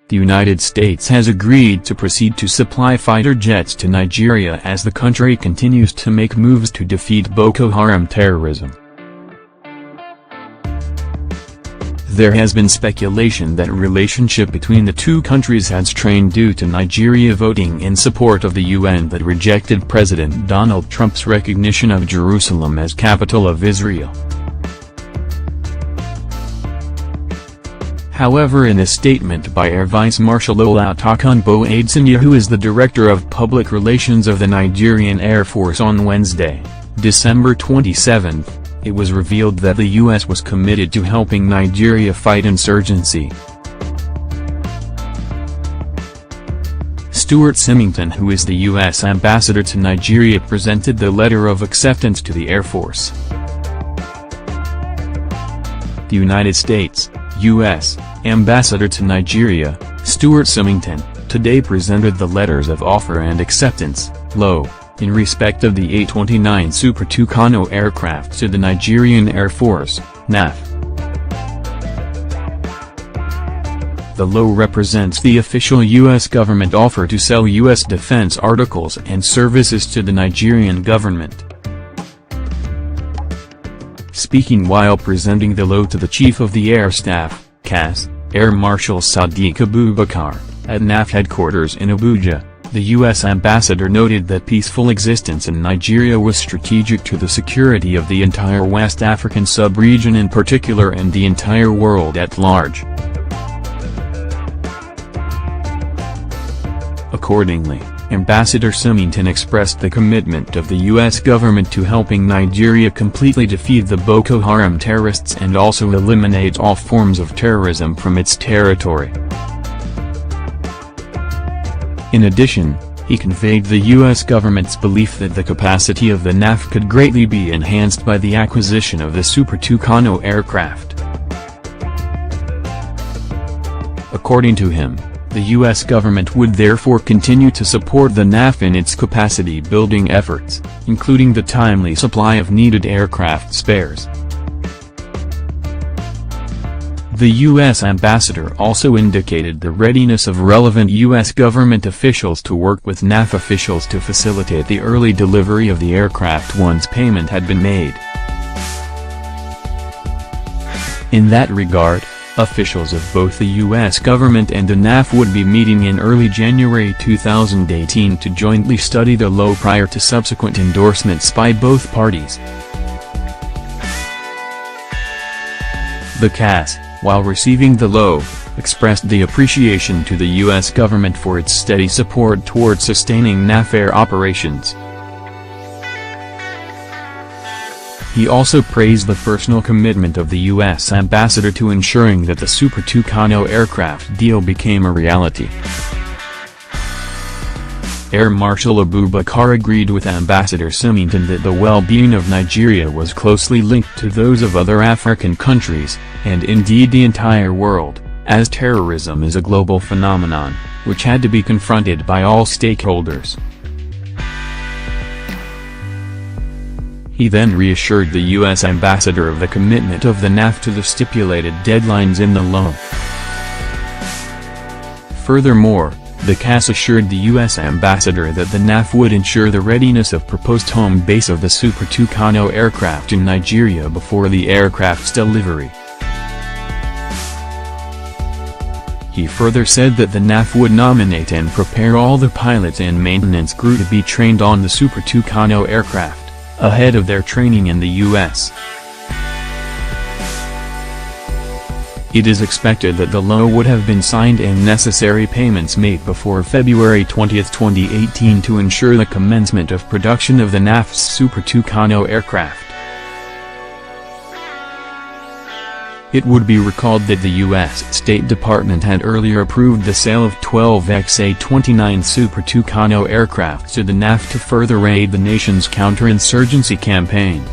The United States has agreed to proceed to supply fighter jets to Nigeria as the country continues to make moves to defeat Boko Haram terrorism. There has been speculation that relationship between the two countries has strained due to Nigeria voting in support of the UN that rejected President Donald Trump's recognition of Jerusalem as capital of Israel. However, in a statement by Air Vice Marshal Olutokunbo Adesanya, who is the Director of Public Relations of the Nigerian Air Force, on Wednesday, December 27, it was revealed that the U.S. was committed to helping Nigeria fight insurgency. Stuart Symington, who is the U.S. ambassador to Nigeria, presented the letter of acceptance to the Air Force. The United States, U.S. Ambassador to Nigeria, Stuart Symington, today presented the letters of offer and acceptance, LOA, in respect of the A-29 Super Tucano aircraft to the Nigerian Air Force, NAF. The LOA represents the official U.S. government offer to sell U.S. defense articles and services to the Nigerian government. Speaking while presenting the LOA to the Chief of the Air Staff, CAS, Air Marshal Sadiq Abubakar, at NAF headquarters in Abuja, the U.S. ambassador noted that peaceful existence in Nigeria was strategic to the security of the entire West African sub-region in particular and the entire world at large. Accordingly, Ambassador Symington expressed the commitment of the U.S. government to helping Nigeria completely defeat the Boko Haram terrorists and also eliminate all forms of terrorism from its territory. In addition, he conveyed the U.S. government's belief that the capacity of the NAF could greatly be enhanced by the acquisition of the Super Tucano aircraft. According to him, the U.S. government would therefore continue to support the NAF in its capacity-building efforts, including the timely supply of needed aircraft spares. The U.S. ambassador also indicated the readiness of relevant U.S. government officials to work with NAF officials to facilitate the early delivery of the aircraft once payment had been made. In that regard, officials of both the U.S. government and the NAF would be meeting in early January 2018 to jointly study the LOA prior to subsequent endorsements by both parties. The CAS, while receiving the LOA, expressed the appreciation to the U.S. government for its steady support toward sustaining NAF air operations. He also praised the personal commitment of the U.S. ambassador to ensuring that the Super Tucano aircraft deal became a reality. Air Marshal Abubakar agreed with Ambassador Symington that the well-being of Nigeria was closely linked to those of other African countries, and indeed the entire world, as terrorism is a global phenomenon, which had to be confronted by all stakeholders. He then reassured the U.S. ambassador of the commitment of the NAF to the stipulated deadlines in the LOA. Furthermore, the CAS assured the U.S. ambassador that the NAF would ensure the readiness of proposed home base of the Super Tucano aircraft in Nigeria before the aircraft's delivery. He further said that the NAF would nominate and prepare all the pilots and maintenance crew to be trained on the Super Tucano aircraft, ahead of their training in the U.S. It is expected that the LOA would have been signed and necessary payments made before February 20, 2018 to ensure the commencement of production of the NAF's Super Tucano aircraft. It would be recalled that the U.S. State Department had earlier approved the sale of 12 XA-29 Super Tucano aircraft to the NAF to further aid the nation's counterinsurgency campaign.